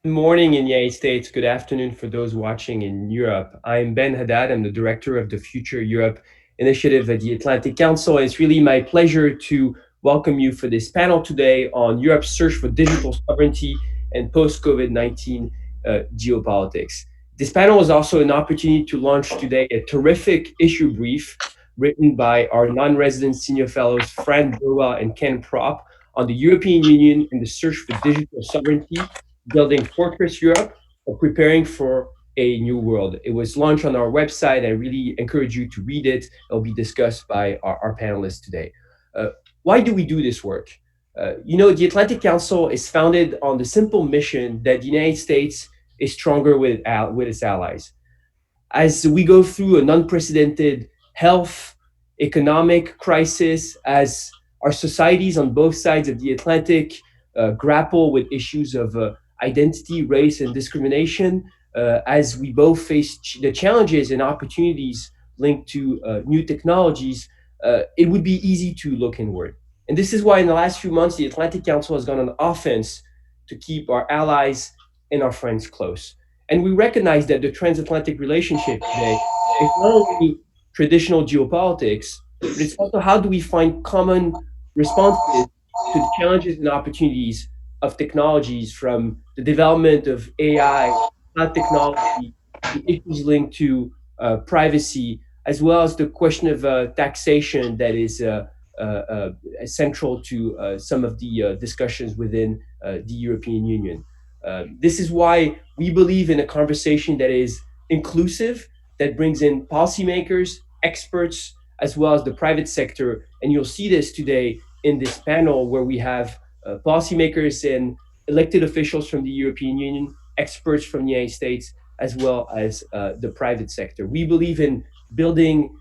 Good morning in the United States. Good afternoon for those watching in Europe. I'm Ben Haddad. I'm the director of the Future Europe initiative at the Atlantic Council. It's really my pleasure to welcome you for this panel today on Europe's search for digital sovereignty and post-COVID-19 geopolitics. This panel is also an opportunity to launch today a terrific issue brief written by our non-resident senior fellows, Fran Burwell and Ken Propp, on the European Union and the search for digital sovereignty, building Fortress Europe, or preparing for a new world. It was launched on our website. I really encourage you to read it. It'll be discussed by our panelists today. Uh, why do we do this work? The Atlantic Council is founded on the simple mission that the United States is stronger with its allies. As we go through an unprecedented health, economic crisis, as our societies on both sides of the Atlantic grapple with issues of identity, race, and discrimination, as we both face the challenges and opportunities linked to new technologies, it would be easy to look inward. And this is why, in the last few months, the Atlantic Council has gone on offense to keep our allies and our friends close. And we recognize that the transatlantic relationship today is not only traditional geopolitics, but it's also how do we find common responses to the challenges and opportunities of technologies, from the development of AI, cloud technology, the issues linked to privacy, as well as the question of taxation that is central to some of the discussions within the European Union. This is why we believe in a conversation that is inclusive, that brings in policymakers, experts, as well as the private sector. And you'll see this today in this panel where we have policymakers and elected officials from the European Union, experts from the United States, as well as the private sector. We believe in building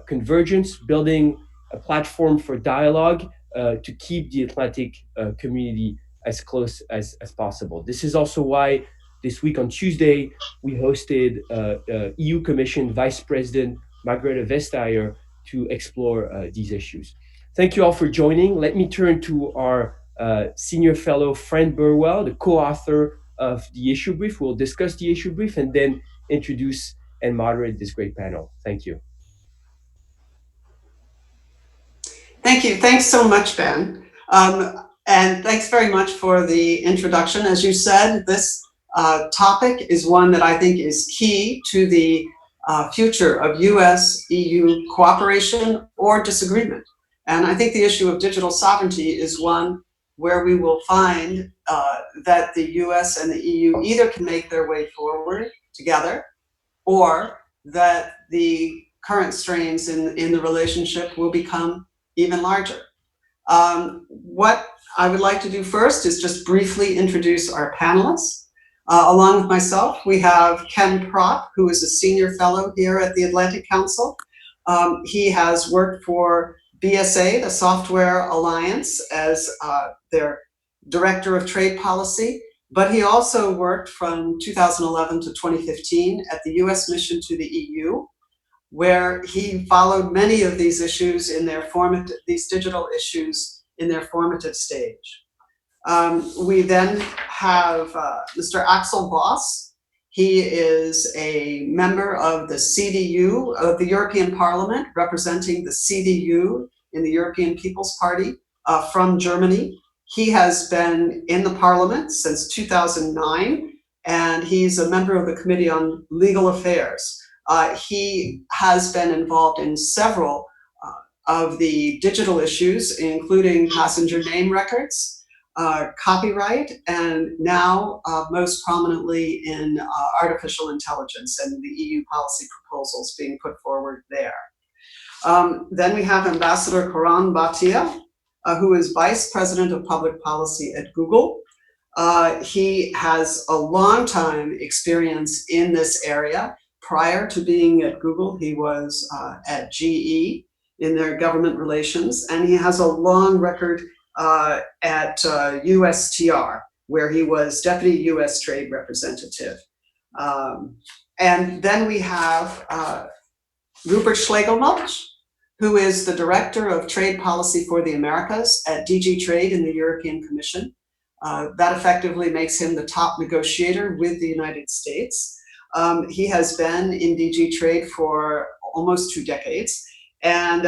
convergence, building a platform for dialogue to keep the Atlantic community as close as possible. This is also why this week on Tuesday, we hosted EU Commission Vice President Margrethe Vestager to explore these issues. Thank you all for joining. Let me turn to our senior fellow, Fran Burwell, the co-author of the issue brief. We'll discuss the issue brief and then introduce and moderate this great panel. Thank you. Thank you. Thanks so much, Ben. And thanks very much for the introduction. As you said, this topic is one that I think is key to the future of US-EU cooperation or disagreement. And I think the issue of digital sovereignty is one where we will find that the US and the EU either can make their way forward together, or that the current strains in the relationship will become even larger. What I would like to do first is just briefly introduce our panelists. Along with myself, we have Ken Propp, who is a senior fellow here at the Atlantic Council. He has worked for BSA, the Software Alliance, as their Director of Trade Policy, but he also worked from 2011 to 2015 at the US mission to the EU, where he followed many of these issues in their these digital issues in their formative stage. We then have Mr. Axel Voss. He is a member of the CDU of the European Parliament, representing the CDU in the European People's Party from Germany. He has been in the Parliament since 2009, and he's a member of the Committee on Legal Affairs. He has been involved in several of the digital issues, including passenger name records, copyright, and now most prominently in artificial intelligence and the EU policy proposals being put forward there. Then we have Ambassador Karan Bhatia, who is Vice President of Public Policy at Google. He has a long time experience in this area. Prior to being at Google, he was at GE in their government relations, and he has a long record at USTR, where he was Deputy US Trade Representative. And then we have Rupert Schlegelmilch, who is the Director of Trade Policy for the Americas at DG Trade in the European Commission. That effectively makes him the top negotiator with the United States. He has been in DG Trade for almost 2 decades. And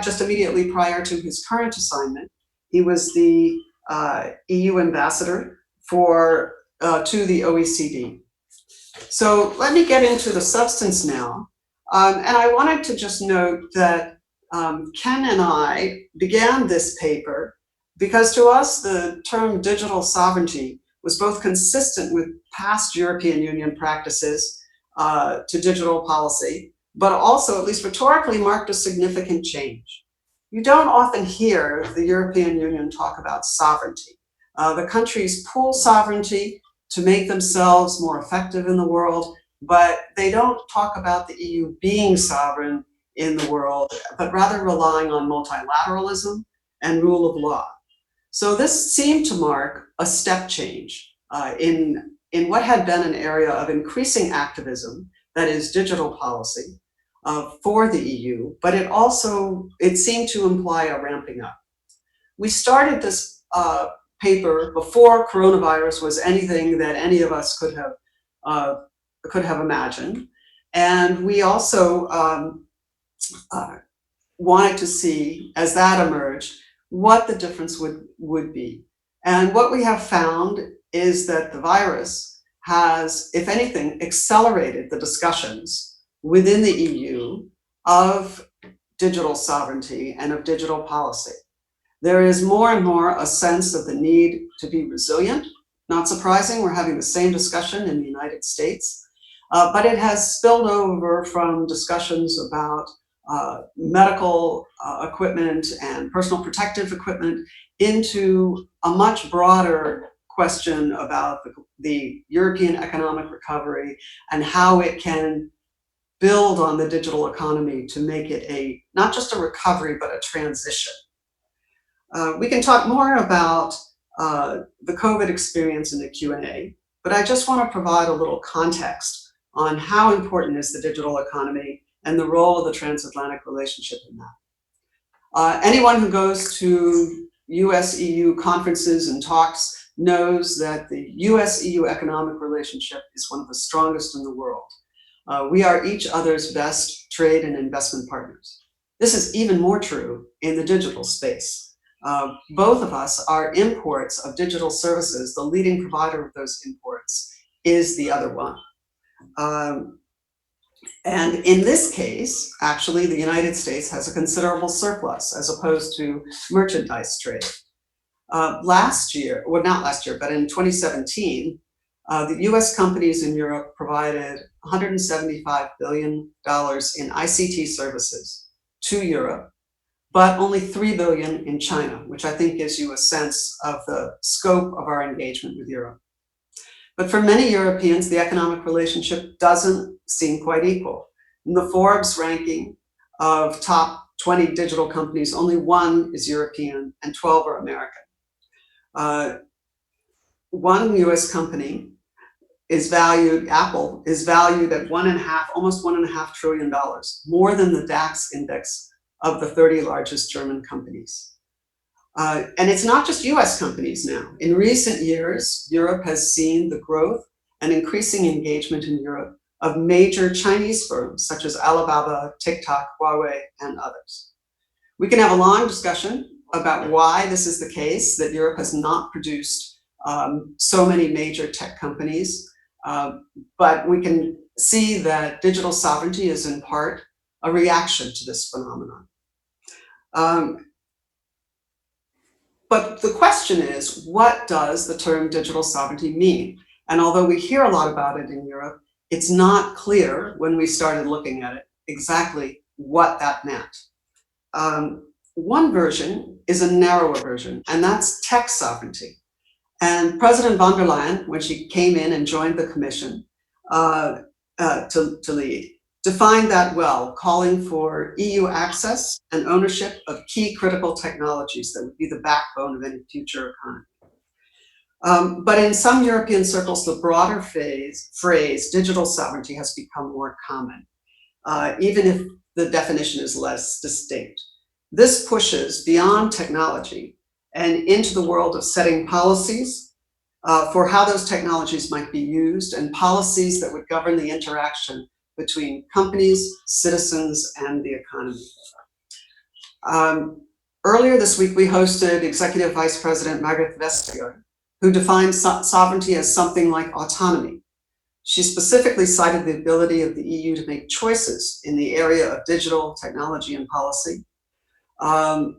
just immediately prior to his current assignment, he was the EU ambassador to the OECD. So let me get into the substance now. And I wanted to just note that Ken and I began this paper because to us the term digital sovereignty was both consistent with past European Union practices to digital policy, but also, at least rhetorically, marked a significant change. You don't often hear the European Union talk about sovereignty. The countries pool sovereignty to make themselves more effective in the world, but they don't talk about the EU being sovereign in the world, but rather relying on multilateralism and rule of law. So this seemed to mark a step change in what had been an area of increasing activism, that is digital policy, for the EU, but it seemed to imply a ramping up. We started this paper before coronavirus was anything that any of us could have imagined, and we also wanted to see, as that emerged, what the difference would be. And what we have found is that the virus has, if anything, accelerated the discussions within the EU of digital sovereignty and of digital policy. There is more and more a sense of the need to be resilient. Not surprising, we're having the same discussion in the United States, but it has spilled over from discussions about medical equipment and personal protective equipment into a much broader question about the European economic recovery and how it can build on the digital economy to make it not just a recovery, but a transition. We can talk more about the COVID experience in the Q&A, but I just want to provide a little context on how important is the digital economy and the role of the transatlantic relationship in that. Anyone who goes to US-EU conferences and talks knows that the US-EU economic relationship is one of the strongest in the world. We are each other's best trade and investment partners. This is even more true in the digital space. Both of us are imports of digital services. The leading provider of those imports is the other one. And in this case, actually, the United States has a considerable surplus as opposed to merchandise trade. Last year, well, not last year, but in 2017, the US companies in Europe provided $175 billion in ICT services to Europe, but only $3 billion in China, which I think gives you a sense of the scope of our engagement with Europe. But for many Europeans, the economic relationship doesn't seem quite equal. In the Forbes ranking of top 20 digital companies, only 1 is European and 12 are American. One US company is valued, Apple, is valued at almost $1.5 trillion, more than the DAX index of the 30 largest German companies. And it's not just US companies now. In recent years, Europe has seen the growth and increasing engagement in Europe of major Chinese firms such as Alibaba, TikTok, Huawei, and others. We can have a long discussion about why this is the case, that Europe has not produced so many major tech companies, but we can see that digital sovereignty is in part a reaction to this phenomenon. But the question is, what does the term digital sovereignty mean? And although we hear a lot about it in Europe, it's not clear when we started looking at it exactly what that meant. One version is a narrower version, and that's tech sovereignty. And President von der Leyen, when she came in and joined the Commission to lead, defined that well, calling for EU access and ownership of key critical technologies that would be the backbone of any future economy. But in some European circles, the broader phrase digital sovereignty has become more common, even if the definition is less distinct. This pushes beyond technology and into the world of setting policies for how those technologies might be used, and policies that would govern the interaction between companies, citizens, and the economy. Earlier this week, we hosted Executive Vice President Margaret Vestager, who defined sovereignty as something like autonomy. She specifically cited the ability of the EU to make choices in the area of digital technology and policy,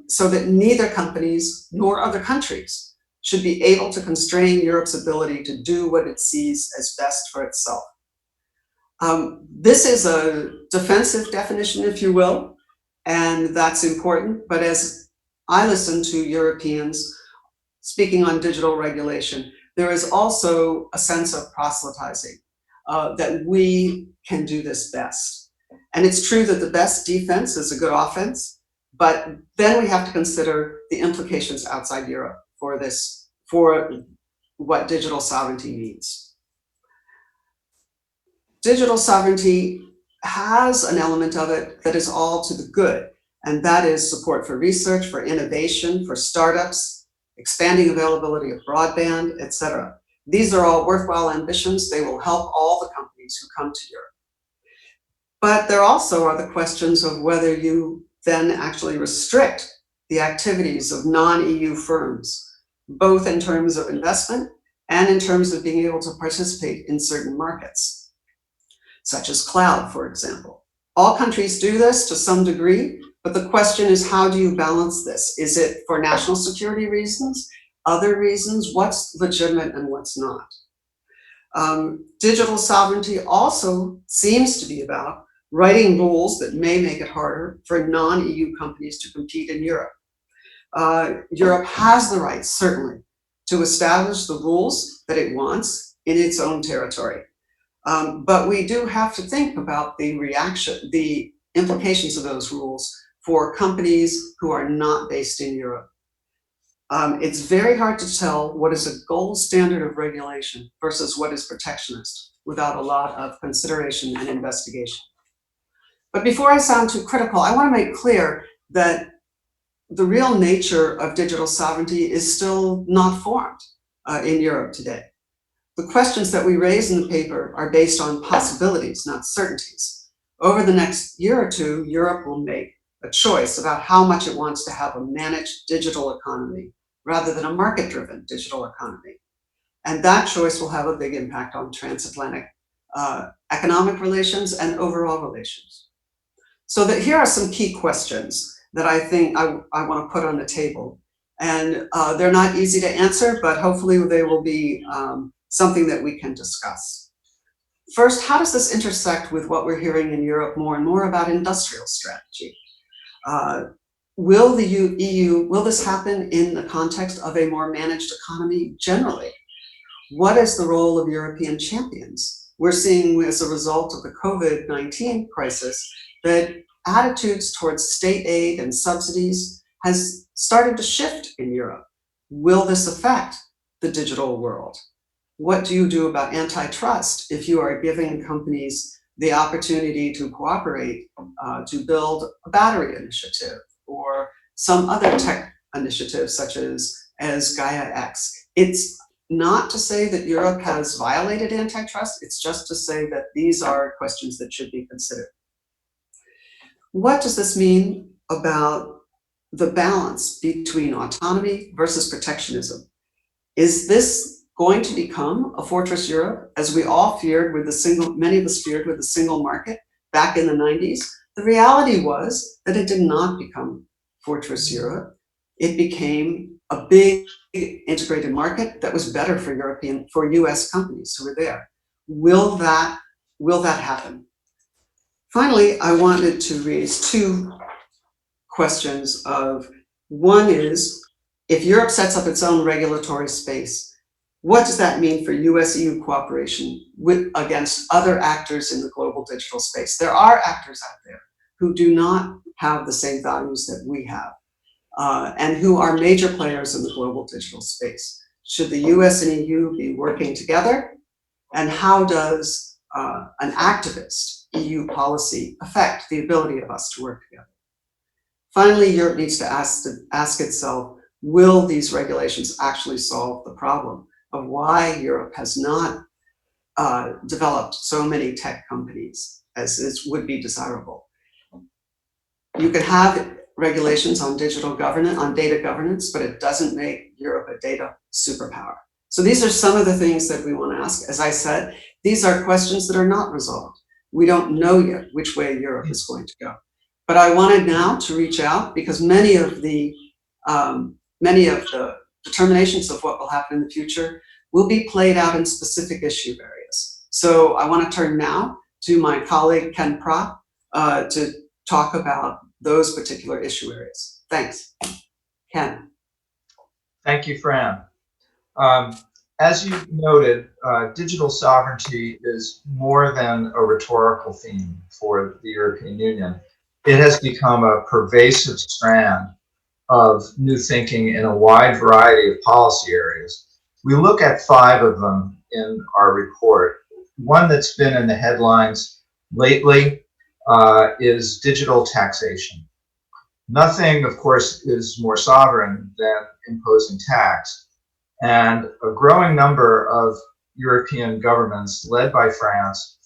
so that neither companies nor other countries should be able to constrain Europe's ability to do what it sees as best for itself. This is a defensive definition, if you will, and that's important. But as I listen to Europeans speaking on digital regulation, there is also a sense of proselytizing, that we can do this best. And it's true that the best defense is a good offense, but then we have to consider the implications outside Europe for this, for what digital sovereignty means. Digital sovereignty has an element of it that is all to the good, and that is support for research, for innovation, for startups, expanding availability of broadband, etc. These are all worthwhile ambitions. They will help all the companies who come to Europe. But there also are the questions of whether you then actually restrict the activities of non-EU firms, both in terms of investment and in terms of being able to participate in certain markets, such as cloud, for example. All countries do this to some degree, but the question is, how do you balance this? Is it for national security reasons, other reasons? What's legitimate and what's not? Digital sovereignty also seems to be about writing rules that may make it harder for non-EU companies to compete in Europe. Europe has the right, certainly, to establish the rules that it wants in its own territory. But we do have to think about the implications of those rules for companies who are not based in Europe. It's very hard to tell what is a gold standard of regulation versus what is protectionist without a lot of consideration and investigation. But before I sound too critical, I want to make clear that the real nature of digital sovereignty is still not formed in Europe today. The questions that we raise in the paper are based on possibilities, not certainties. Over the next year or two, Europe will make a choice about how much it wants to have a managed digital economy rather than a market-driven digital economy. And that choice will have a big impact on transatlantic economic relations and overall relations. So that here are some key questions that I think I want to put on the table. And they're not easy to answer, but hopefully they will be something that we can discuss. First, how does this intersect with what we're hearing in Europe more and more about industrial strategy? Will the EU, will this happen in the context of a more managed economy generally? What is the role of European champions? We're seeing, as a result of the COVID-19 crisis, that attitudes towards state aid and subsidies has started to shift in Europe. Will this affect the digital world? What do you do about antitrust if you are giving companies the opportunity to cooperate to build a battery initiative or some other tech initiative such as Gaia X? It's not to say that Europe has violated antitrust, it's just to say that these are questions that should be considered. What does this mean about the balance between autonomy versus protectionism? Is this going to become a fortress Europe, as we all feared with many of us feared with the single market back in the 90s? The reality was that it did not become fortress Europe. It became a big integrated market that was better for US companies who were there. Will that happen? Finally, I wanted to raise two questions of, one is, if Europe sets up its own regulatory space, what does that mean for US-EU cooperation against other actors in the global digital space? There are actors out there who do not have the same values that we have, and who are major players in the global digital space. Should the US and EU be working together? And how does an activist EU policy affect the ability of us to work together? Finally, Europe needs to ask itself, will these regulations actually solve the problem of why Europe has not developed so many tech companies as would be desirable? You can have regulations on digital governance, on data governance, but it doesn't make Europe a data superpower. So these are some of the things that we want to ask. As I said, these are questions that are not resolved. We don't know yet which way Europe is going to go. But I wanted now to reach out because many of the determinations of what will happen in the future will be played out in specific issue areas. So I want to turn now to my colleague Ken Propp to talk about those particular issue areas. Thanks. Ken. Thank you, Fran. As you noted, digital sovereignty is more than a rhetorical theme for the European Union. It has become a pervasive strand of new thinking in a wide variety of policy areas. We look at 5 of them in our report. One that's been in the headlines lately is digital taxation. Nothing, of course, is more sovereign than imposing tax. And a growing number of European governments, led by France,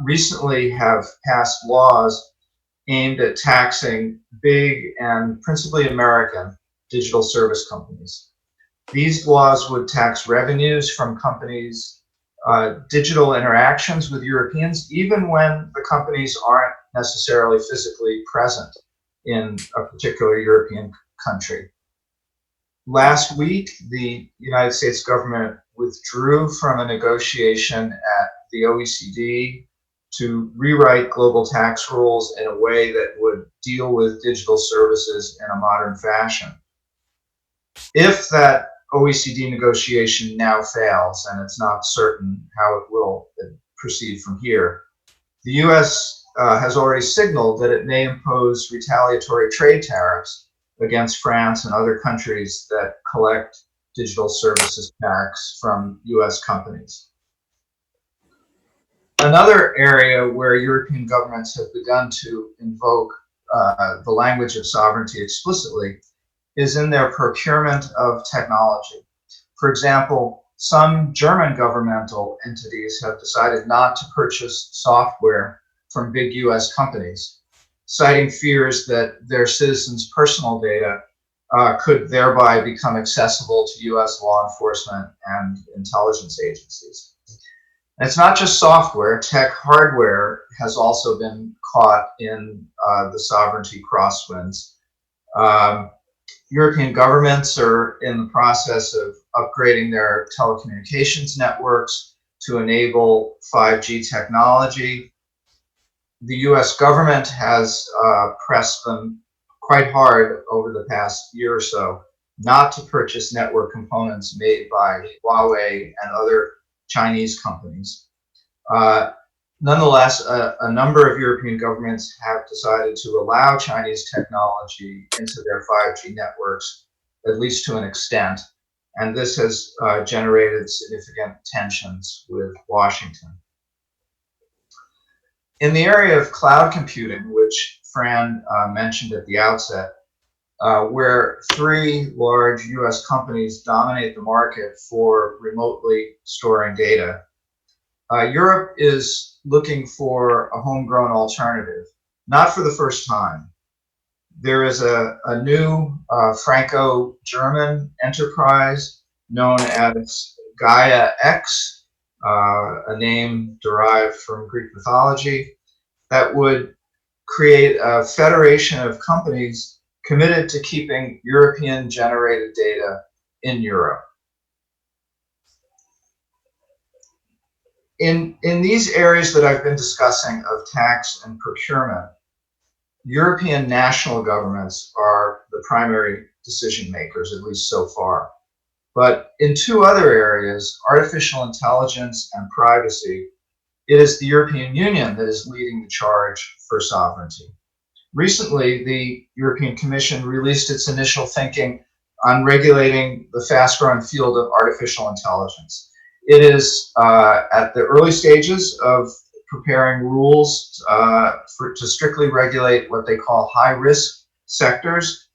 recently have passed laws aimed at taxing big and principally American digital service companies. These laws would tax revenues from companies' digital interactions with Europeans, even when the companies aren't necessarily physically present in a particular European country. Last week, the United States government withdrew from a negotiation at the OECD to rewrite global tax rules in a way that would deal with digital services in a modern fashion. If that OECD negotiation now fails, and it's not certain how it will proceed from here, the US has already signaled that it may impose retaliatory trade tariffs against France and other countries that collect digital services tax from US companies. Another area where European governments have begun to invoke the language of sovereignty explicitly is in their procurement of technology. For example, some German governmental entities have decided not to purchase software from big US companies, citing fears that their citizens' personal data could thereby become accessible to US law enforcement and intelligence agencies. And it's not just software, tech hardware has also been caught in the sovereignty crosswinds. European governments are in the process of upgrading their telecommunications networks to enable 5G technology. The US government has pressed them quite hard over the past year or so not to purchase network components made by Huawei and other Chinese companies. Nonetheless, a number of European governments have decided to allow Chinese technology into their 5G networks, at least to an extent, and this has generated significant tensions with Washington. In the area of cloud computing, which Fran mentioned at the outset, where 3 large US companies dominate the market for remotely storing data, Europe is looking for a homegrown alternative, not for the first time. There is a new Franco-German enterprise known as Gaia X, a name derived from Greek mythology, that would create a federation of companies committed to keeping European-generated data in Europe. In these areas that I've been discussing of tax and procurement, European national governments are the primary decision makers, at least so far. But in 2 other areas, artificial intelligence and privacy, it is the European Union that is leading the charge for sovereignty. Recently, the European Commission released its initial thinking on regulating the fast-growing field of artificial intelligence. It is at the early stages of preparing rules to strictly regulate what they call high-risk sectors.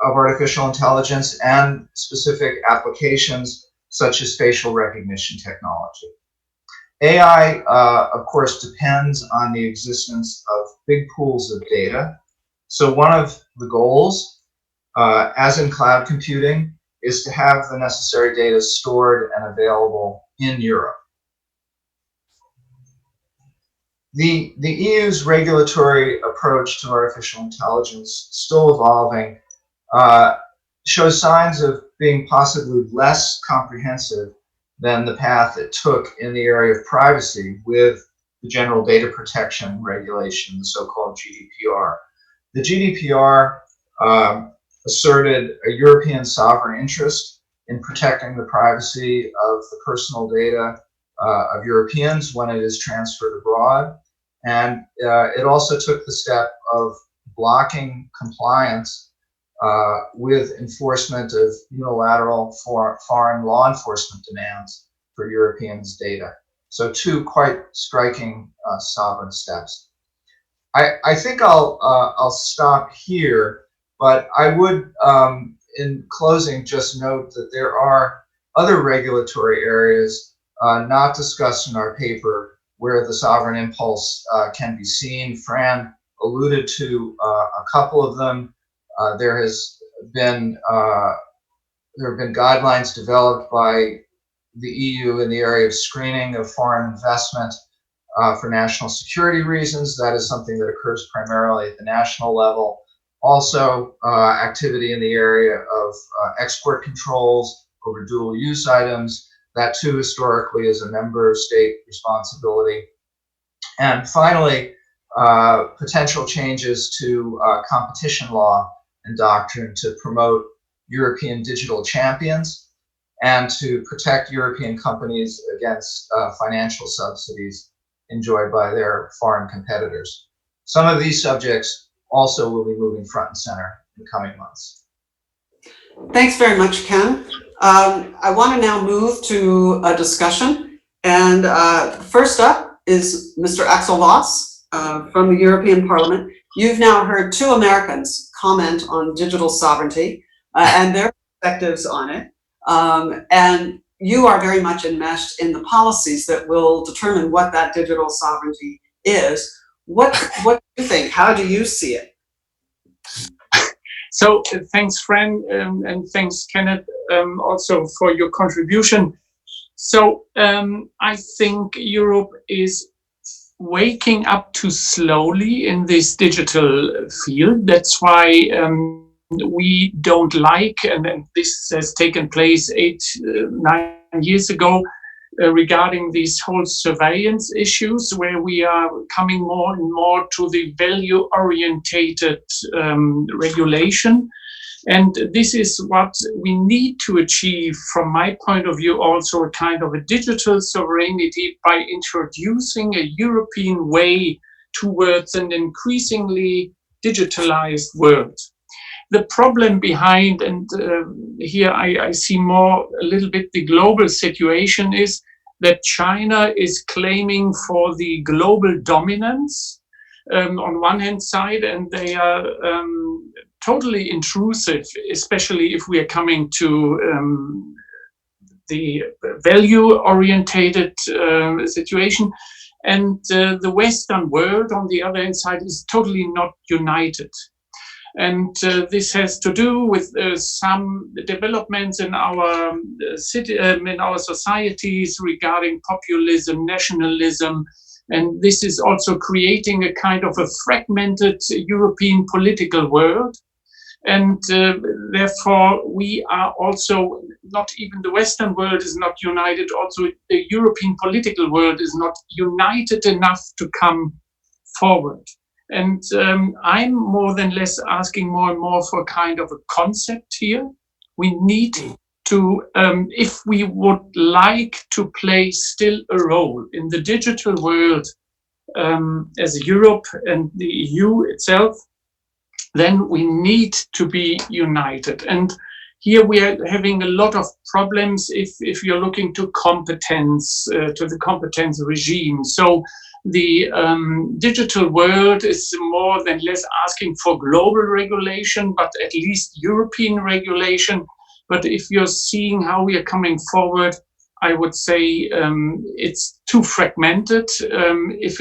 of artificial intelligence and specific applications such as facial recognition technology. AI, of course, depends on the existence of big pools of data. So one of the goals, as in cloud computing, is to have the necessary data stored and available in Europe. The EU's regulatory approach to artificial intelligence, still evolving, shows signs of being possibly less comprehensive than the path it took in the area of privacy with the General Data Protection Regulation, the so-called GDPR. The GDPR asserted a European sovereign interest in protecting the privacy of the personal data of Europeans when it is transferred abroad. And it also took the step of blocking compliance with enforcement of unilateral foreign law enforcement demands for Europeans' data. So two quite striking sovereign steps. I think I'll stop here, but I would, in closing, just note that there are other regulatory areas not discussed in our paper where the sovereign impulse can be seen. Fran alluded to a couple of them. There have been guidelines developed by the EU in the area of screening of foreign investment for national security reasons. That is something that occurs primarily at the national level. Also, activity in the area of export controls over dual use items. That too historically is a member state responsibility. And finally, potential changes to competition law and doctrine to promote European digital champions and to protect European companies against financial subsidies enjoyed by their foreign competitors. Some of these subjects also will be moving front and center in the coming months. Thanks very much, Ken. I want to now move to a discussion. And first up is Mr. Axel Voss from the European Parliament. You've now heard two Americans comment on digital sovereignty and their perspectives on it. And you are very much enmeshed in the policies that will determine what that digital sovereignty is. What do you think? How do you see it? So thanks, Fran, and thanks, Kenneth, also for your contribution. So I think Europe is waking up too slowly in this digital field. That's why we don't like, and this has taken place 8-9 years ago, regarding these whole surveillance issues, where we are coming more and more to the value-orientated regulation. And this is what we need to achieve, from my point of view, also a kind of a digital sovereignty by introducing a European way towards an increasingly digitalized world. The problem behind, and here I see more a little bit the global situation, is that China is claiming for the global dominance on one hand side, and they are totally intrusive, especially if we are coming to the value-orientated situation. And the Western world, on the other hand side, is totally not united. And this has to do with some developments in our in our societies regarding populism, nationalism, and this is also creating a kind of a fragmented European political world. And therefore, we are also not even the Western world is not united. Also, the European political world is not united enough to come forward. And I'm more than less asking more and more for kind of a concept here. We need to, if we would like to play still a role in the digital world as Europe and the EU itself, then we need to be united. And here we are having a lot of problems if you're looking to competence, to the competence regime. So the digital world is more than less asking for global regulation, but at least European regulation. But if you're seeing how we are coming forward, I would say it's too fragmented. If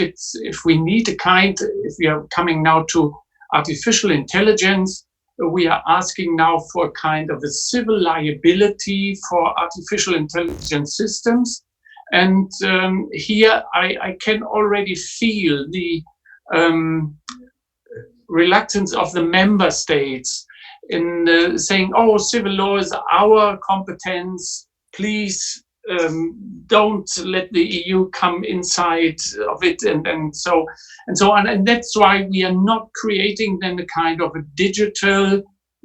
we need if we are coming now to artificial intelligence, we are asking now for a kind of a civil liability for artificial intelligence systems. And here I can already feel the reluctance of the member states in saying, oh, civil law is our competence, please don't let the EU come inside of it, and so on. And that's why we are not creating then a kind of a digital,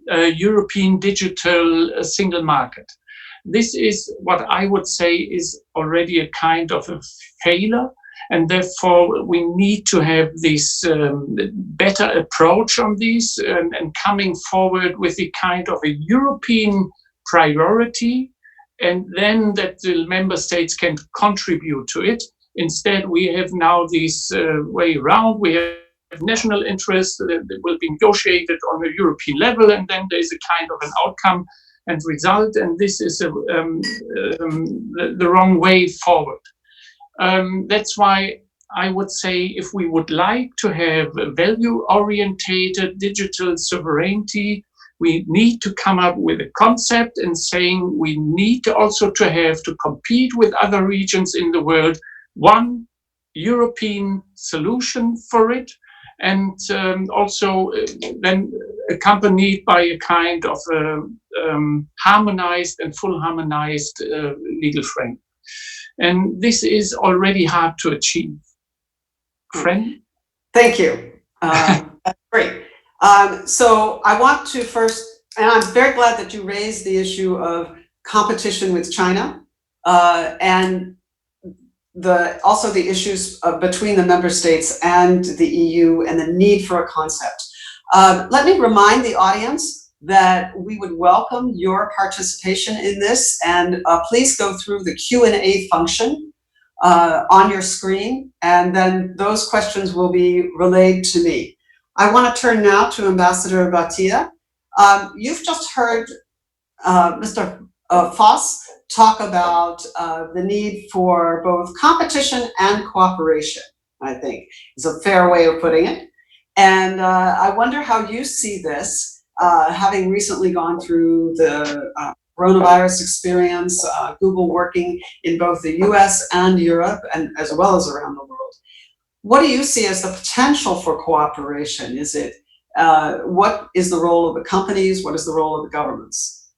European digital single market. This is what I would say is already a kind of a failure. And therefore, we need to have this better approach on this and coming forward with a kind of a European priority, and then that the member states can contribute to it. Instead, we have now this way around. We have national interests that will be negotiated on a European level, and then there's a kind of an outcome and result, and this is the wrong way forward. That's why I would say if we would like to have a value-orientated digital sovereignty, we need to come up with a concept and saying we need also to have to compete with other regions in the world, one European solution for it, and also then accompanied by a kind of harmonized and full harmonized legal framework. And this is already hard to achieve. Friend? Thank you. That's great. So I want to first, and I'm very glad that you raised the issue of competition with China and also the issues between the member states and the EU and the need for a concept. Let me remind the audience that we would welcome your participation in this, and please go through the Q&A function on your screen, and then those questions will be relayed to me. I want to turn now to Ambassador Bhatia. You've just heard Mr. Voss talk about the need for both competition and cooperation, I think is a fair way of putting it. And I wonder how you see this, having recently gone through the coronavirus experience, Google working in both the US and Europe, and as well as around the world. What do you see as the potential for cooperation? Is it, what is the role of the companies? What is the role of the governments?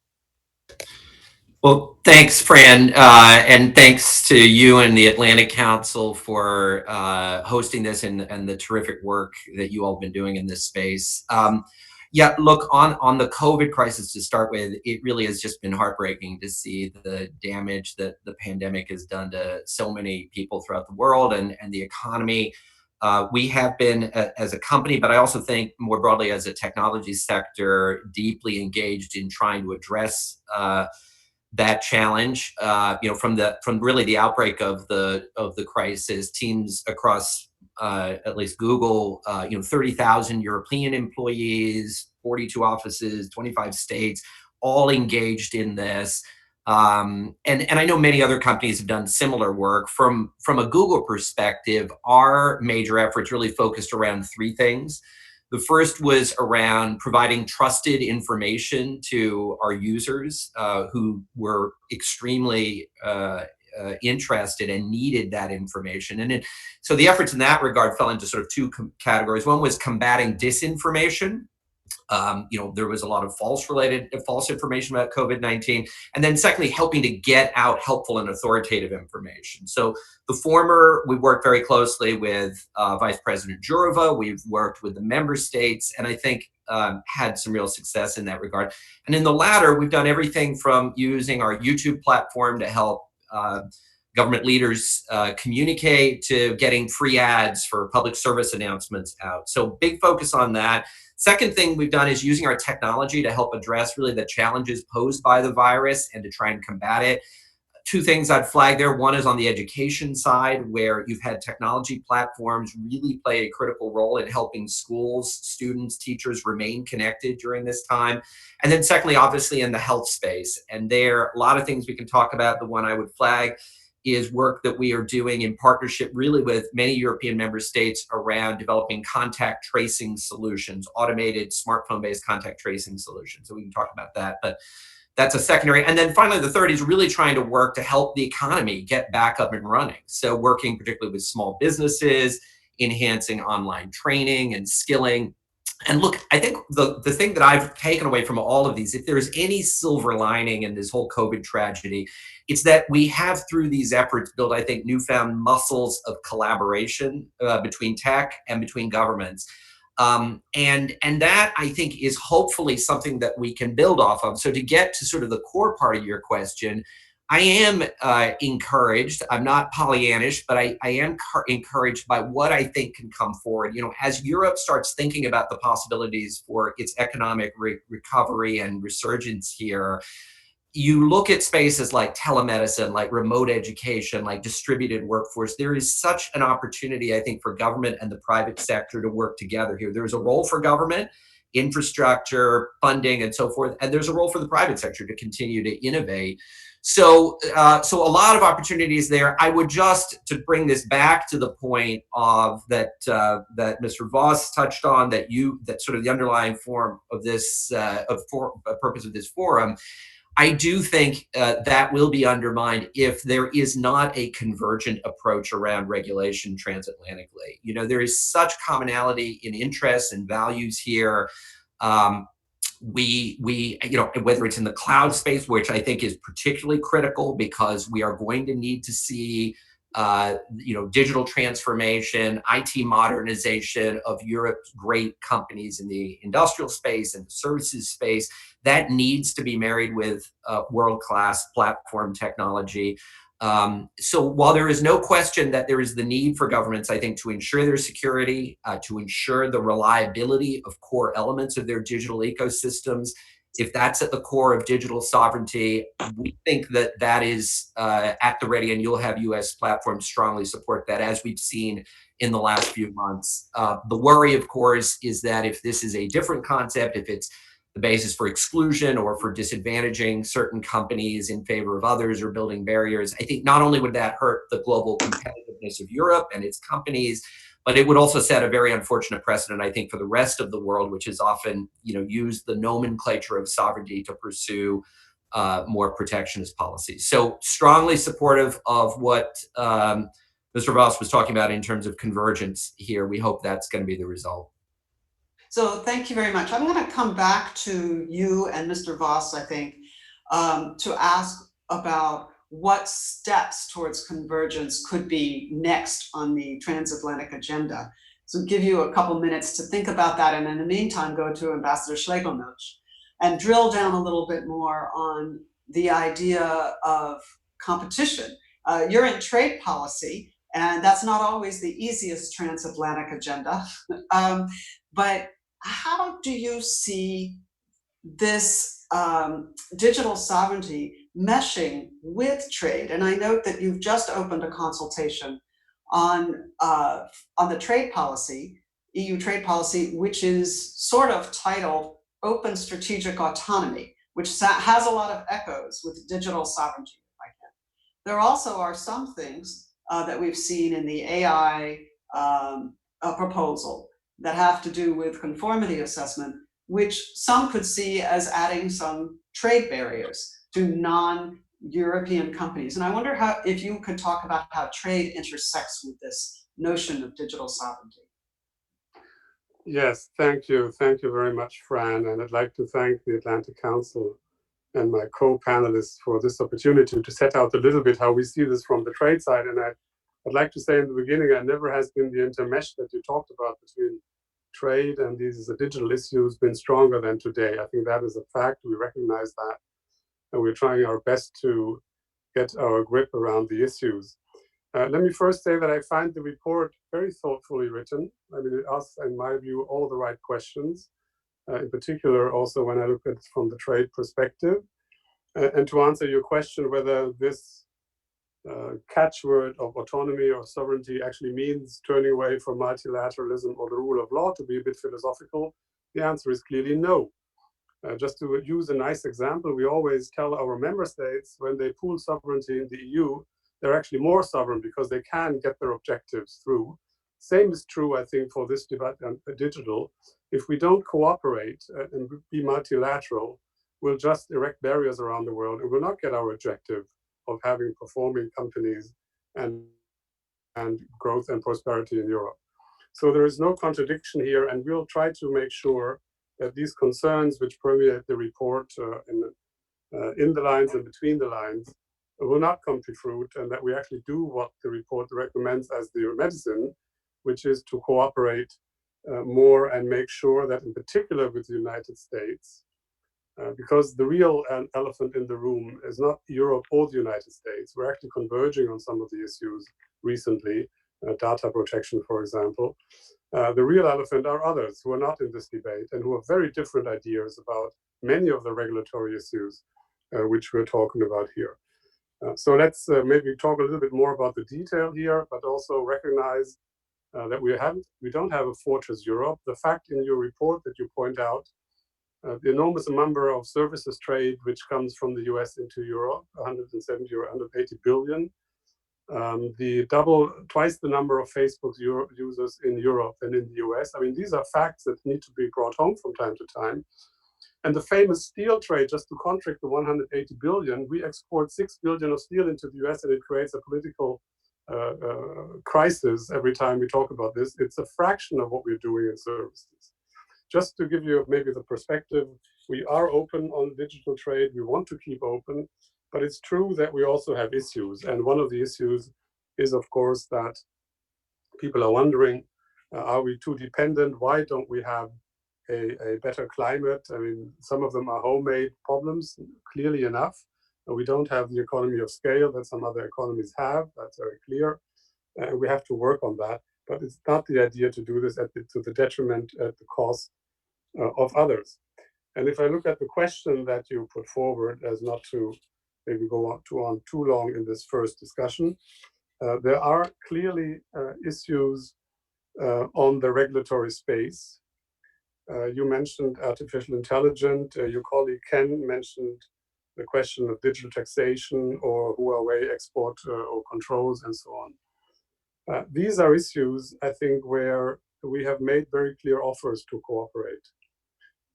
Well, thanks, Fran, and thanks to you and the Atlantic Council for hosting this and the terrific work that you all have been doing in this space. Yeah, look, on the COVID crisis to start with, it really has just been heartbreaking to see the damage that the pandemic has done to so many people throughout the world and the economy. We have been, as a company, but I also think more broadly as a technology sector, deeply engaged in trying to address that challenge. From really the outbreak of the crisis, teams across at least Google, 30,000 European employees, 42 offices, 25 states, all engaged in this. And I know many other companies have done similar work. From a Google perspective, our major efforts really focused around three things. The first was around providing trusted information to our users who were extremely interested and needed that information. So the efforts in that regard fell into sort of two categories. One was combating disinformation. There was a lot of false information about COVID-19. And then secondly, helping to get out helpful and authoritative information. So the former, we worked very closely with Vice President Jourova. We've worked with the member states, and I think had some real success in that regard. And in the latter, we've done everything from using our YouTube platform to help government leaders communicate to getting free ads for public service announcements out. So big focus on that. Second thing we've done is using our technology to help address really the challenges posed by the virus and to try and combat it. two things I'd flag there. One is on the education side, where you've had technology platforms really play a critical role in helping schools, students, teachers remain connected during this time. And then secondly, obviously in the health space. And there are a lot of things we can talk about. The one I would flag is work that we are doing in partnership really with many European member states around developing contact tracing solutions, automated smartphone-based contact tracing solutions. So we can talk about that, but that's a secondary. And then finally, the third is really trying to work to help the economy get back up and running. So working particularly with small businesses, enhancing online training and skilling. And look, I think the thing that I've taken away from all of these, if there's any silver lining in this whole COVID tragedy, it's that we have, through these efforts, built, I think, newfound muscles of collaboration between tech and between governments. And that, I think, is hopefully something that we can build off of. So to get to sort of the core part of your question, I am encouraged. I'm not Pollyannish, but I am encouraged by what I think can come forward. You know, as Europe starts thinking about the possibilities for its economic recovery and resurgence here, you look at spaces like telemedicine, like remote education, like distributed workforce. There is such an opportunity, I think, for government and the private sector to work together here. There's a role for government, infrastructure, funding, and so forth. And there's a role for the private sector to continue to innovate. So a lot of opportunities there. I would just, to bring this back to the point of that Mr. Voss touched on, that sort of the underlying form of this, purpose of this forum. I do think that will be undermined if there is not a convergent approach around regulation transatlantically. You know, there is such commonality in interests and values here. We, you know, whether it's in the cloud space, which I think is particularly critical because we are going to need to see, you know, digital transformation, IT modernization of Europe's great companies in the industrial space and the services space. That needs to be married with world-class platform technology. So while there is no question that there is the need for governments, I think, to ensure their security, to ensure the reliability of core elements of their digital ecosystems, if that's at the core of digital sovereignty, we think that that is at the ready, and you'll have US platforms strongly support that, as we've seen in the last few months. The worry, of course, is that if this is a different concept, if it's the basis for exclusion or for disadvantaging certain companies in favor of others or building barriers, I think not only would that hurt the global competitiveness of Europe and its companies, but it would also set a very unfortunate precedent, I think, for the rest of the world, which has often, you know, used the nomenclature of sovereignty to pursue more protectionist policies. So strongly supportive of what Mr. Voss was talking about in terms of convergence here. We hope that's going to be the result. So thank you very much. I'm going to come back to you and Mr. Voss, I think, to ask about what steps towards convergence could be next on the transatlantic agenda. So give you a couple minutes to think about that, and in the meantime, go to Ambassador Schlegelmilch and drill down a little bit more on the idea of competition. You're in trade policy, and that's not always the easiest transatlantic agenda. But how do you see this digital sovereignty meshing with trade? And I note that you've just opened a consultation on the trade policy, EU trade policy, which is sort of titled Open Strategic Autonomy, which has a lot of echoes with digital sovereignty, if I can. There also are some things that we've seen in the AI proposal that have to do with conformity assessment, which some could see as adding some trade barriers to non-European companies. And I wonder if you could talk about how trade intersects with this notion of digital sovereignty. Yes, thank you. Thank you very much, Fran. And I'd like to thank the Atlantic Council and my co-panelists for this opportunity to set out a little bit how we see this from the trade side. And I'd like to say in the beginning, there never has been the intermesh that you talked about between trade and these digital issues been stronger than today. I think that is a fact. We recognize that, and we're trying our best to get our grip around the issues. Let me first say that I find the report very thoughtfully written. I mean, it asks, in my view, all the right questions, in particular also when I look at it from the trade perspective. And to answer your question whether this catchword of autonomy or sovereignty actually means turning away from multilateralism or the rule of law, to be a bit philosophical, the answer is clearly no. Just to use a nice example, we always tell our member states when they pool sovereignty in the EU, they're actually more sovereign because they can get their objectives through. Same is true, I think, for this debate on digital. If we don't cooperate and be multilateral, we'll just erect barriers around the world and will not get our objective of having performing companies and growth and prosperity in Europe. So there is no contradiction here, and we'll try to make sure that these concerns which permeate the report in the lines and between the lines will not come to fruit, and that we actually do what the report recommends as the medicine, which is to cooperate more and make sure that, in particular with the United States, because the real elephant in the room is not Europe or the United States. We're actually converging on some of the issues recently, data protection, for example. The real elephant are others who are not in this debate and who have very different ideas about many of the regulatory issues which we're talking about here. So let's maybe talk a little bit more about the detail here, but also recognize that we don't have a fortress Europe. The fact in your report that you point out, the enormous number of services trade which comes from the US into Europe, 170 or 180 billion, twice the number of Facebook users in Europe than in the US. I mean, these are facts that need to be brought home from time to time. And the famous steel trade, just to contract the 180 billion, we export 6 billion of steel into the US, and it creates a political crisis every time we talk about this. It's a fraction of what we're doing in services. Just to give you maybe the perspective, we are open on digital trade. We want to keep open, but it's true that we also have issues. And one of the issues is, of course, that people are wondering, are we too dependent? Why don't we have a better climate? I mean, some of them are homemade problems, clearly enough. We don't have the economy of scale that some other economies have. That's very clear. And we have to work on that. But it's not the idea to do this to the detriment, at the cost of others. And if I look at the question that you put forward, as not to maybe go on too long in this first discussion, there are clearly issues on the regulatory space. You mentioned artificial intelligence. Your colleague Ken mentioned the question of digital taxation or Huawei export or controls and so on. These are issues, I think, where we have made very clear offers to cooperate.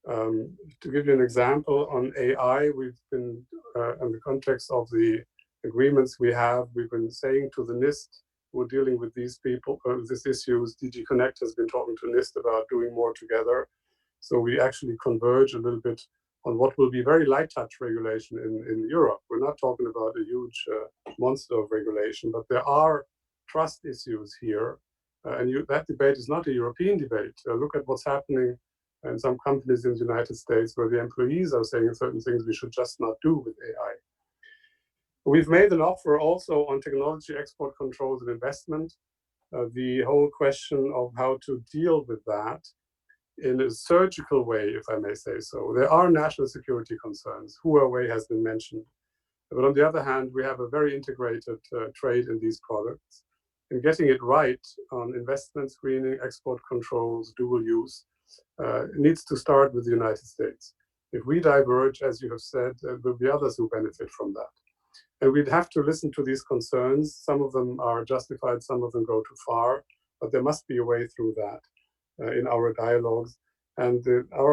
To give you an example, on AI, we've been, in the context of the agreements we've been saying to the NIST, we're dealing with these issues. DG Connect has been talking to NIST about doing more together. So we actually converge a little bit on what will be very light touch regulation in Europe. We're not talking about a huge monster of regulation, but there are trust issues here. That debate is not a European debate. Look at what's happening in some companies in the United States where the employees are saying certain things we should just not do with AI. We've made an offer also on technology export controls and investment. The whole question of how to deal with that in a surgical way, if I may say so. There are national security concerns. Huawei has been mentioned. But on the other hand, we have a very integrated trade in these products. And getting it right on investment screening, export controls, dual use, needs to start with the United States. If we diverge, as you have said, there will be others who benefit from that. And we'd have to listen to these concerns. Some of them are justified, some of them go too far, but there must be a way through that in our dialogues. And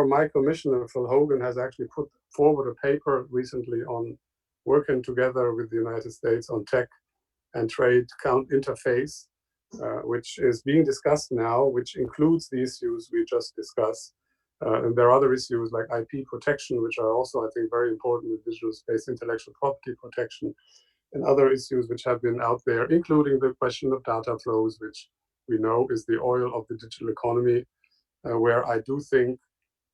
my commissioner, Phil Hogan, has actually put forward a paper recently on working together with the United States on tech and trade interface, which is being discussed now, which includes the issues we just discussed. And there are other issues like IP protection, which are also, I think, very important with digital space, intellectual property protection, and other issues which have been out there, including the question of data flows, which we know is the oil of the digital economy, where I do think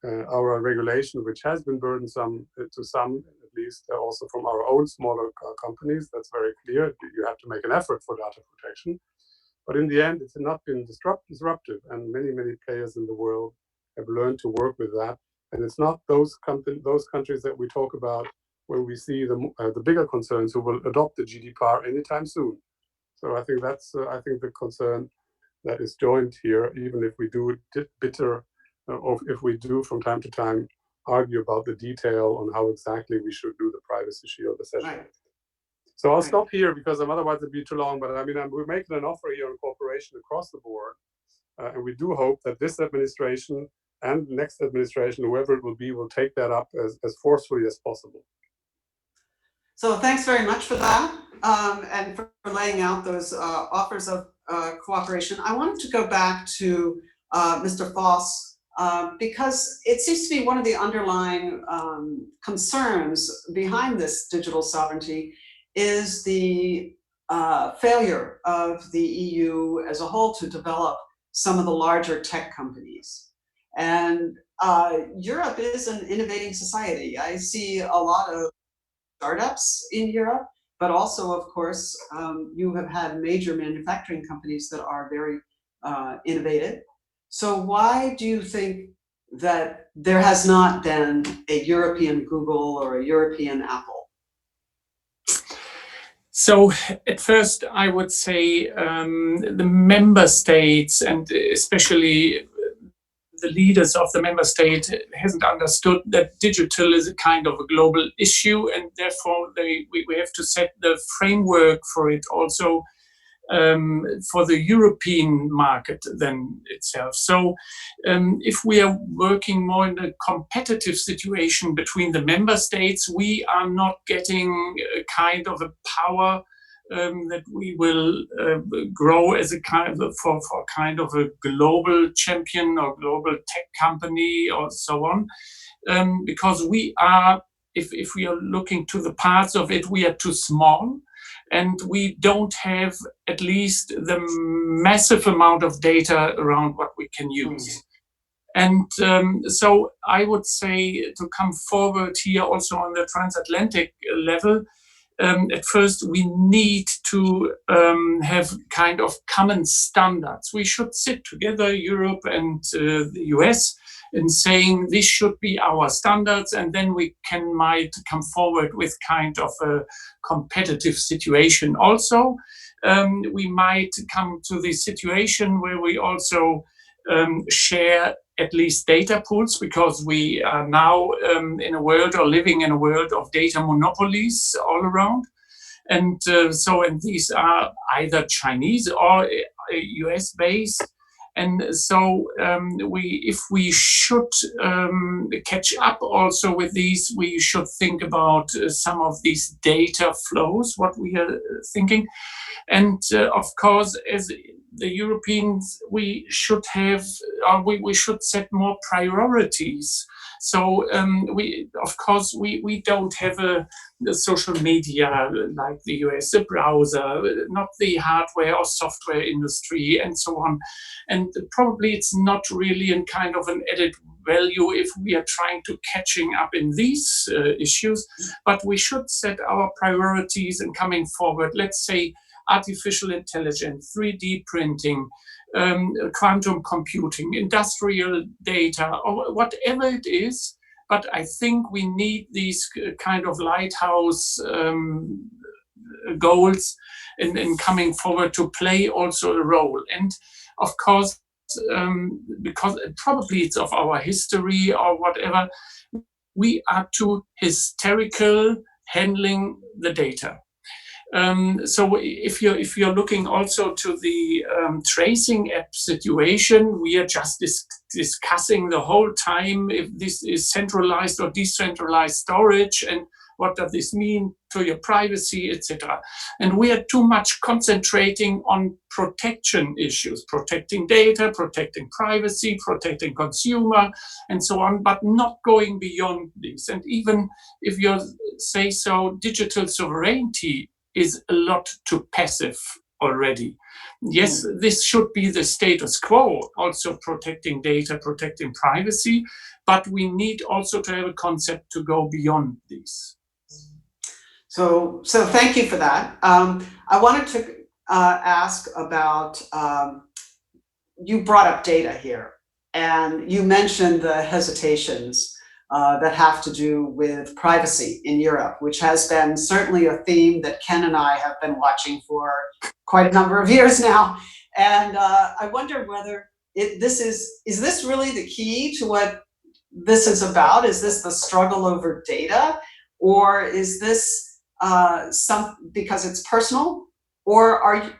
our regulation, which has been burdensome to some, at least also from our own smaller companies, that's very clear. You have to make an effort for data protection. But in the end, it's not been disruptive, and many, many players in the world have learned to work with that. And it's not those countries that we talk about when we see the bigger concerns who will adopt the GDPR anytime soon. So I think that's the concern that is joined here, even if we do bitter, or if we do from time to time argue about the detail on how exactly we should do the privacy shield, etc. Right. So I'll stop here because otherwise it'd be too long. But I mean, we're making an offer here on cooperation across the board, and we do hope that this administration and the next administration, whoever it will be, will take that up as forcefully as possible. So thanks very much for that, and for laying out those offers of cooperation. I wanted to go back to Mr. Voss, because it seems to be one of the underlying concerns behind this digital sovereignty is the failure of the EU as a whole to develop some of the larger tech companies. And Europe is an innovating society. I see a lot of startups in Europe, but also, of course, you have had major manufacturing companies that are very innovative. So why do you think that there has not been a European Google or a European Apple? So at first, I would say the member states, and especially the leaders of the member state, hasn't understood that digital is a kind of a global issue, and therefore we have to set the framework for it also for the European market then itself. So if we are working more in a competitive situation between the member states, we are not getting a kind of a power that we will grow as a kind of for kind of a global champion or global tech company or so on, because we are, if we are looking to the parts of it, we are too small, and we don't have at least the massive amount of data around what we can use. And so I would say, to come forward here also on the transatlantic level, at first we need to have kind of common standards. We should sit together, Europe and the US, in saying this should be our standards, and then we might come forward with kind of a competitive situation. Also, we might come to the situation where we also share at least data pools, because we are now in a world, or living in a world, of data monopolies all around. And and these are either Chinese or US based. And so if we should catch up also with these, we should think about some of these data flows, what we are thinking. And of course, as the Europeans, we should have, we should set more priorities. So we don't have a social media like the US, a browser, not the hardware or software industry, and so on. And probably it's not really in kind of an added value if we are trying to catching up in these issues. But we should set our priorities and coming forward. Let's say artificial intelligence, 3D printing, quantum computing, industrial data, or whatever it is. But I think we need these kind of lighthouse goals in coming forward to play also a role. And of course, because probably it's of our history or whatever, we are too hysterical handling the data. So if you're looking also to the tracing app situation, we are just discussing the whole time if this is centralized or decentralized storage, and what does this mean to your privacy, etc. And we are too much concentrating on protection issues, protecting data, protecting privacy, protecting consumer, and so on, but not going beyond this. And even if you say so, digital sovereignty is a lot too passive already. Yes, this should be the status quo, also protecting data, protecting privacy, but we need also to have a concept to go beyond this. So thank you for that. I wanted to ask about, you brought up data here, and you mentioned the hesitations that have to do with privacy in Europe, which has been certainly a theme that Ken and I have been watching for quite a number of years now. And I wonder whether is this really the key to what this is about? Is this the struggle over data? Or is this because it's personal? Or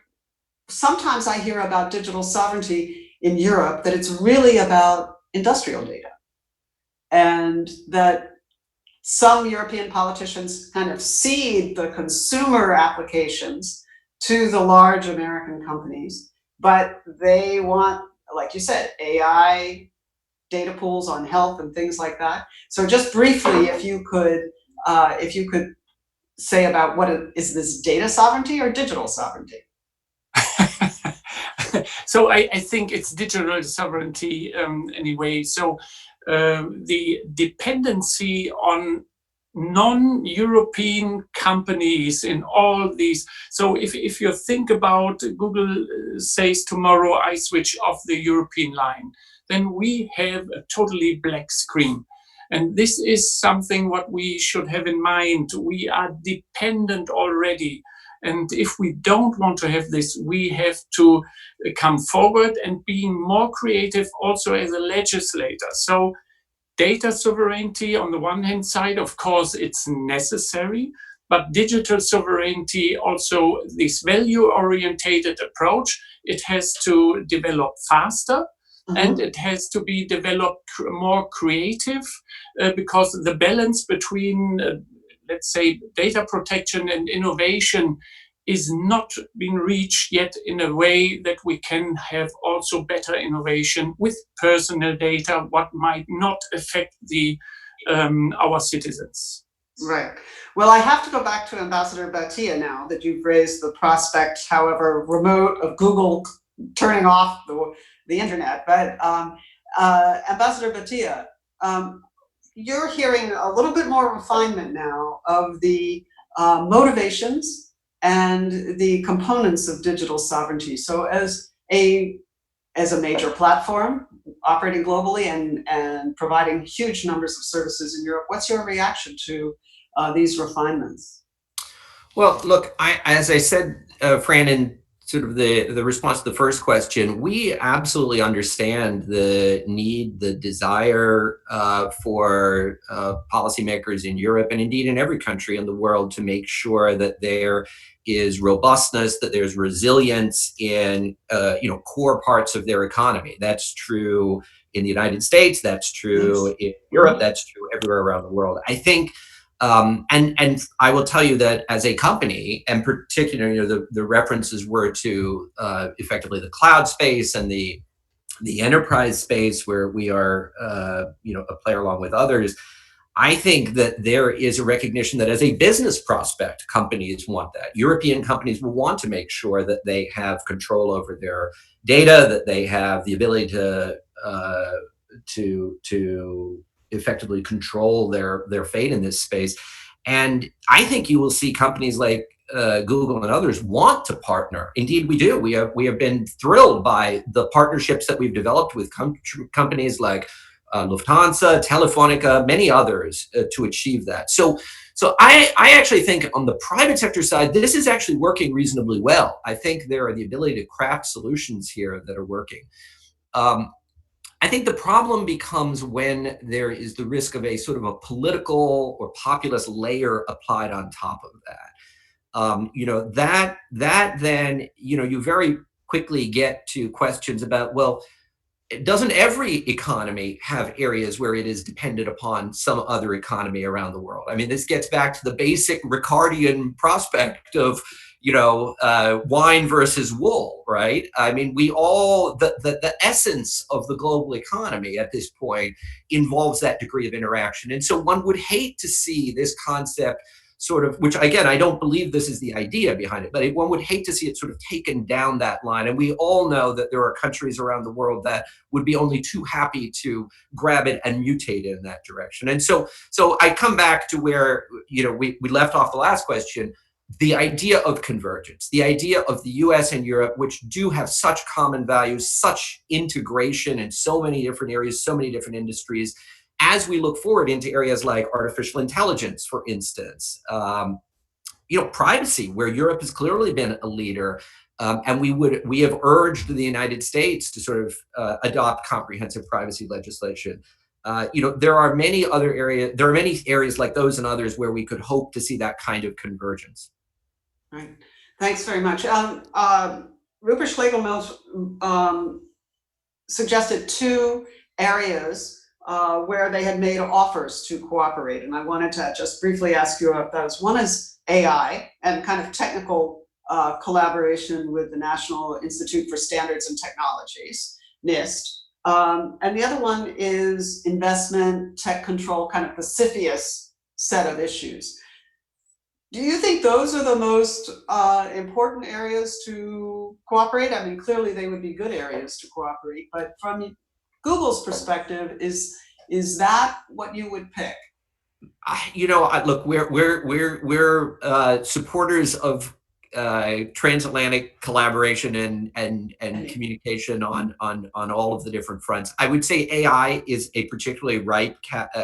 sometimes I hear about digital sovereignty in Europe that it's really about industrial data, and that some European politicians kind of cede the consumer applications to the large American companies, but they want, like you said, AI data pools on health and things like that. So just briefly, if you could say about is this data sovereignty or digital sovereignty? So I think it's digital sovereignty anyway. So the dependency on non-European companies in all these. So if you think about Google says tomorrow I switch off the European line, then we have a totally black screen. And this is something what we should have in mind. We are dependent already. And if we don't want to have this, we have to come forward and being more creative also as a legislator. So data sovereignty on the one hand side, of course, it's necessary, but digital sovereignty also, this value-orientated approach, it has to develop faster. And it has to be developed more creative because the balance between, let's say, data protection and innovation is not been reached yet in a way that we can have also better innovation with personal data, what might not affect our citizens. Right. Well, I have to go back to Ambassador Bhatia now that you've raised the prospect, however remote, of Google turning off the internet. But Ambassador Bhatia, you're hearing a little bit more refinement now of the motivations and the components of digital sovereignty. So as a major platform operating globally and providing huge numbers of services in Europe, what's your reaction to these refinements? Well, look, as I said, Fran, in sort of the response to the first question, we absolutely understand the need, the desire for policymakers in Europe and indeed in every country in the world to make sure that there is robustness, that there's resilience in core parts of their economy. That's true in the United States, that's true in Europe, that's true everywhere around the world. I think and I will tell you that as a company, and particularly, the references were to effectively the cloud space and the enterprise space where we are, a player along with others. I think that there is a recognition that as a business prospect, companies want that. European companies will want to make sure that they have control over their data, that they have the ability to effectively control their fate in this space. And I think you will see companies like Google and others want to partner. Indeed, we do. We have been thrilled by the partnerships that we've developed with companies like Lufthansa, Telefonica, many others to achieve that. So I actually think on the private sector side, this is actually working reasonably well. I think there are the ability to craft solutions here that are working. I think the problem becomes when there is the risk of a sort of a political or populist layer applied on top of that. That then, you very quickly get to questions about, well, doesn't every economy have areas where it is dependent upon some other economy around the world? I mean, this gets back to the basic Ricardian prospect of, wine versus wool, right? I mean, the essence of the global economy at this point involves that degree of interaction. And so one would hate to see this concept sort of, which again, I don't believe this is the idea behind it, but one would hate to see it sort of taken down that line. And we all know that there are countries around the world that would be only too happy to grab it and mutate it in that direction. And so I come back to where, we left off the last question. The idea of convergence, the idea of the US and Europe, which do have such common values, such integration in so many different areas, so many different industries, as we look forward into areas like artificial intelligence, for instance, privacy, where Europe has clearly been a leader, and we have urged the United States to sort of adopt comprehensive privacy legislation. There are many other areas. There are many areas like those and others where we could hope to see that kind of convergence. Right. Thanks very much. Rupert Schlegelmilch suggested two areas where they had made offers to cooperate, and I wanted to just briefly ask you about those. One is AI and kind of technical collaboration with the National Institute for Standards and Technologies, NIST. And the other one is investment, tech control, kind of the CFIUS set of issues. Do you think those are the most important areas to cooperate? I mean, clearly they would be good areas to cooperate, but from Google's perspective, is that what you would pick? Look, we're supporters of transatlantic collaboration and communication on all of the different fronts. I would say AI is a particularly ripe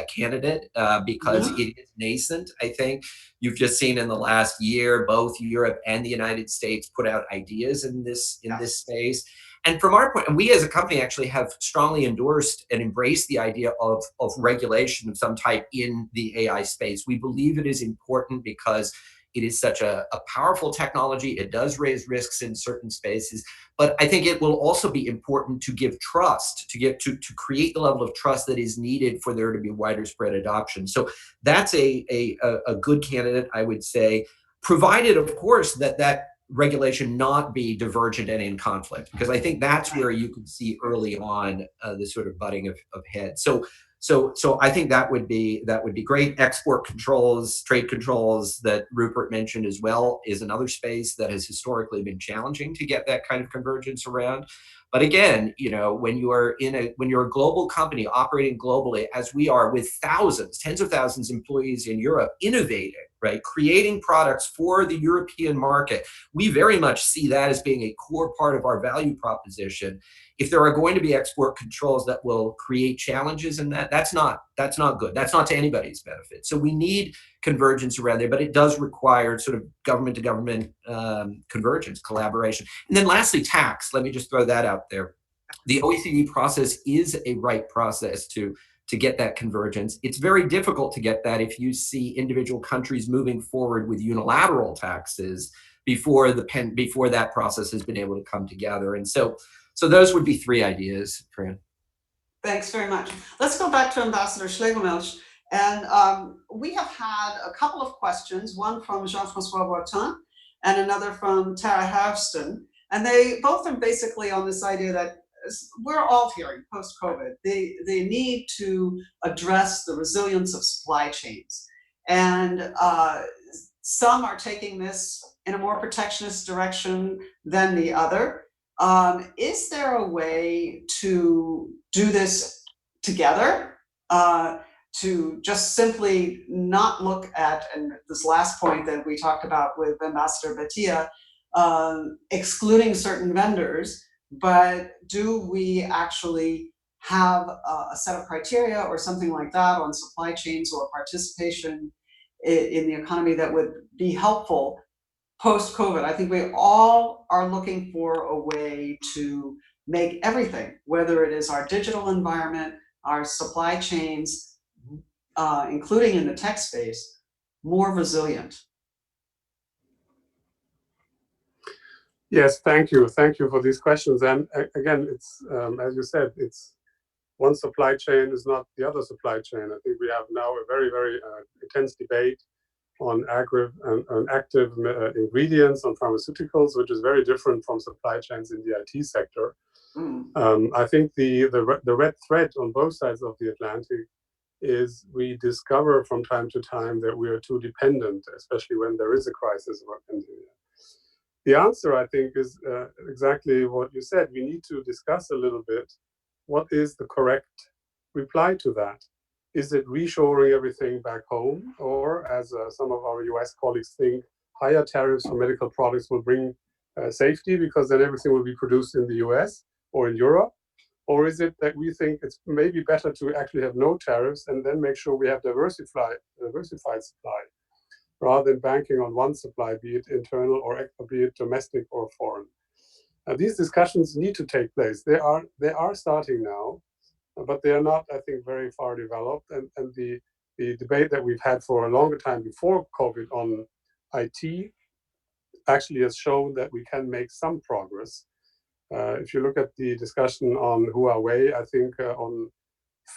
candidate because it is nascent. I think you've just seen in the last year both Europe and the United States put out ideas in this space. And from our point, and we as a company actually have strongly endorsed and embraced the idea of regulation of some type in the AI space. We believe it is important because it is such a powerful technology. It does raise risks in certain spaces, but I think it will also be important to give trust, to create the level of trust that is needed for there to be wider spread adoption. So that's a good candidate, I would say, provided, of course, that regulation not be divergent and in conflict, because I think that's where you can see early on the sort of butting of heads. So I think that would be great. Export controls, trade controls that Rupert mentioned as well is another space that has historically been challenging to get that kind of convergence around. But again, when you're a global company operating globally, as we are, with thousands, tens of thousands of employees in Europe, innovating, right, creating products for the European market, we very much see that as being a core part of our value proposition. If there are going to be export controls that will create challenges in that's not good. That's not to anybody's benefit. So we need convergence around there, but it does require sort of government to government convergence, collaboration. And then lastly, tax. Let me just throw that out there. The OECD process is a right process to get that convergence. It's very difficult to get that if you see individual countries moving forward with unilateral taxes before that process has been able to come together. And so those would be three ideas, Fran. Thanks very much. Let's go back to Ambassador Schlegelmilch. And we have had a couple of questions, one from Jean-François Boitin and another from Tara Havston. And they both are basically on this idea that we're all hearing post-COVID, the need to address the resilience of supply chains. And some are taking this in a more protectionist direction than the other. Is there a way to do this together, to just simply not look at, and this last point that we talked about with Ambassador Batia, excluding certain vendors, but do we actually have a set of criteria or something like that on supply chains or participation in the economy that would be helpful post-COVID? I think we all are looking for a way to make everything, whether it is our digital environment, our supply chains, including in the tech space, more resilient. Yes, thank you. Thank you for these questions. And again, it's, as you said, it's one supply chain is not the other supply chain. I think we have now a very, very intense debate on active ingredients, on pharmaceuticals, which is very different from supply chains in the IT sector. I think the red thread on both sides of the Atlantic is we discover from time to time that we are too dependent, especially when there is a crisis or a pandemic. The answer, I think, is exactly what you said. We need to discuss a little bit what is the correct reply to that. Is it reshoring everything back home? Or, as some of our US colleagues think, higher tariffs for medical products will bring safety because then everything will be produced in the US or in Europe? Or is it that we think it's maybe better to actually have no tariffs and then make sure we have diversified supply, rather than banking on one supply, be it internal or be it domestic or foreign? These discussions need to take place. They are starting now, but they are not, I think, very far developed. And the debate that we've had for a longer time before COVID on IT actually has shown that we can make some progress. If you look at the discussion on Huawei, I think on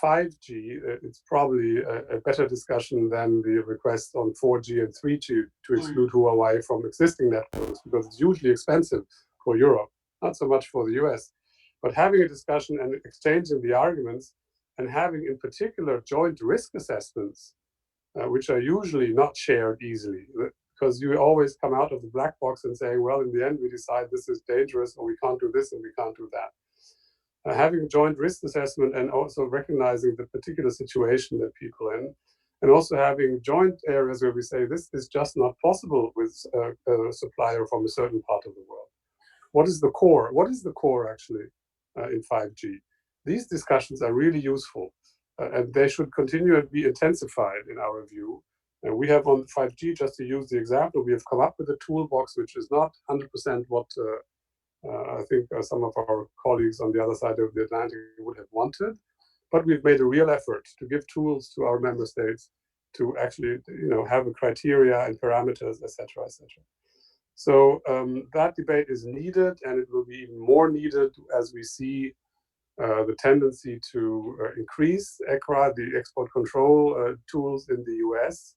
5G, it's probably a better discussion than the request on 4G and 3G to exclude Huawei from existing networks, because it's hugely expensive for Europe, not so much for the US. But having a discussion and exchanging the arguments, and having in particular joint risk assessments, which are usually not shared easily, because you always come out of the black box and say, well, in the end, we decide this is dangerous, or we can't do this and we can't do that. Having joint risk assessment and also recognizing the particular situation that people are in, and also having joint areas where we say this is just not possible with a supplier from a certain part of the world. What is the core? What is the core actually in 5G? These discussions are really useful, and they should continue to be intensified in our view. And we have on 5G, just to use the example, we have come up with a toolbox which is not 100% what I think some of our colleagues on the other side of the Atlantic would have wanted, but we've made a real effort to give tools to our member states to actually, have a criteria and parameters, etc., etc. So that debate is needed, and it will be even more needed as we see the tendency to increase ECRA, the export control tools in the US,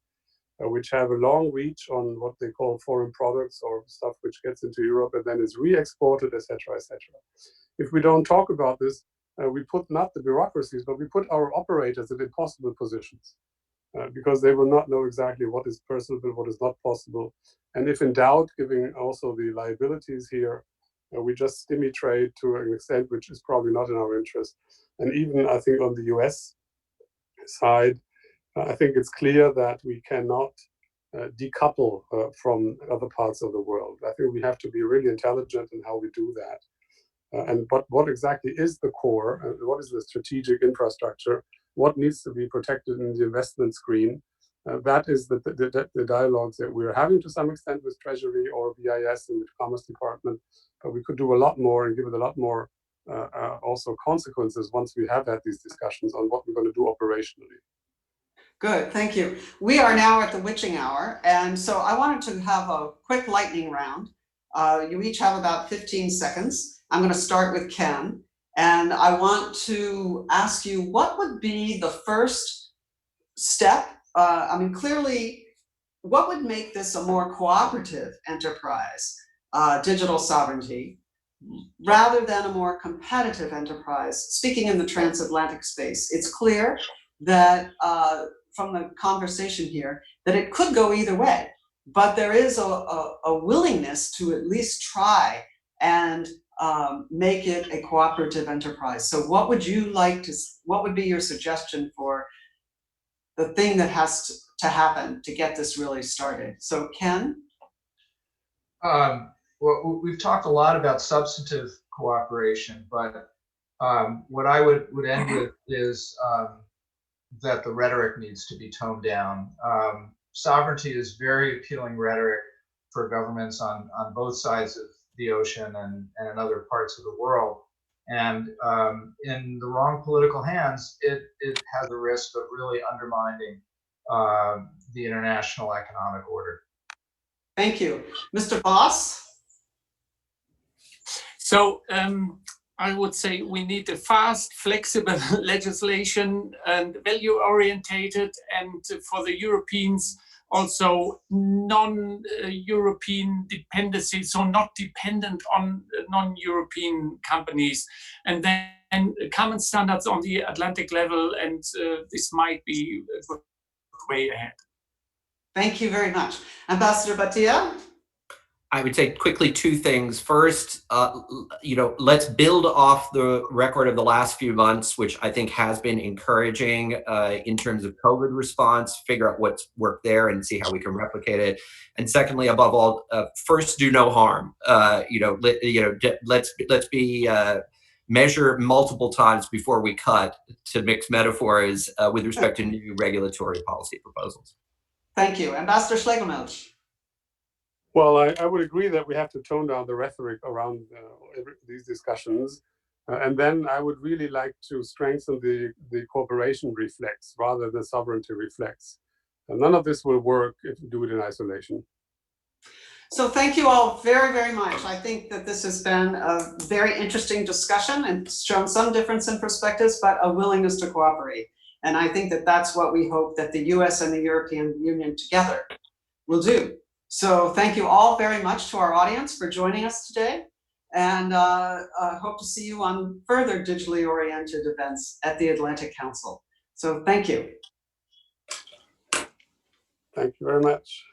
which have a long reach on what they call foreign products or stuff which gets into Europe and then is re-exported, etc., etc. If we don't talk about this, we put not the bureaucracies, but we put our operators in impossible positions because they will not know exactly what is possible, what is not possible. And if in doubt, giving also the liabilities here, we just stimmy trade to an extent which is probably not in our interest. And even I think on the US side, I think it's clear that we cannot decouple from other parts of the world. I think we have to be really intelligent in how we do that. And what exactly is the core? What is the strategic infrastructure? What needs to be protected in the investment screen? That is the dialogues that we're having to some extent with Treasury or BIS and the Commerce Department. But we could do a lot more and give it a lot more also consequences once we have had these discussions on what we're going to do operationally. Good, thank you. We are now at the witching hour, and so I wanted to have a quick lightning round. You each have about 15 seconds. I'm going to start with Ken, and I want to ask you, what would be the first step? Clearly, what would make this a more cooperative enterprise, digital sovereignty, rather than a more competitive enterprise? Speaking in the transatlantic space, it's clear that from the conversation here that it could go either way, but there is a willingness to at least try and make it a cooperative enterprise. So what would be your suggestion for the thing that has to happen to get this really started? So Ken? Well, we've talked a lot about substantive cooperation, but what I would end with is that the rhetoric needs to be toned down. Sovereignty is very appealing rhetoric for governments on both sides of the ocean and in other parts of the world. And in the wrong political hands, it has a risk of really undermining the international economic order. Thank you. Mr. Voss? So I would say we need a fast, flexible legislation and value-orientated, and for the Europeans also non-European dependency, so not dependent on non-European companies, and then common standards on the Atlantic level, and this might be a good way ahead. Thank you very much. Ambassador Bhatia? I would say quickly two things. First, let's build off the record of the last few months, which I think has been encouraging in terms of COVID response, figure out what's worked there and see how we can replicate it. And secondly, above all, first, do no harm. Let's be measure multiple times before we cut, to mix metaphors, with respect to new regulatory policy proposals. Thank you. Ambassador Schlegelmilch. Well, I would agree that we have to tone down the rhetoric around these discussions. And then I would really like to strengthen the cooperation reflex rather than sovereignty reflex. And none of this will work if you do it in isolation. So thank you all very, very much. I think that this has been a very interesting discussion and shown some difference in perspectives, but a willingness to cooperate. And I think that that's what we hope that the US and the European Union together will do. So thank you all very much to our audience for joining us today. And hope to see you on further digitally oriented events at the Atlantic Council. So thank you. Thank you very much.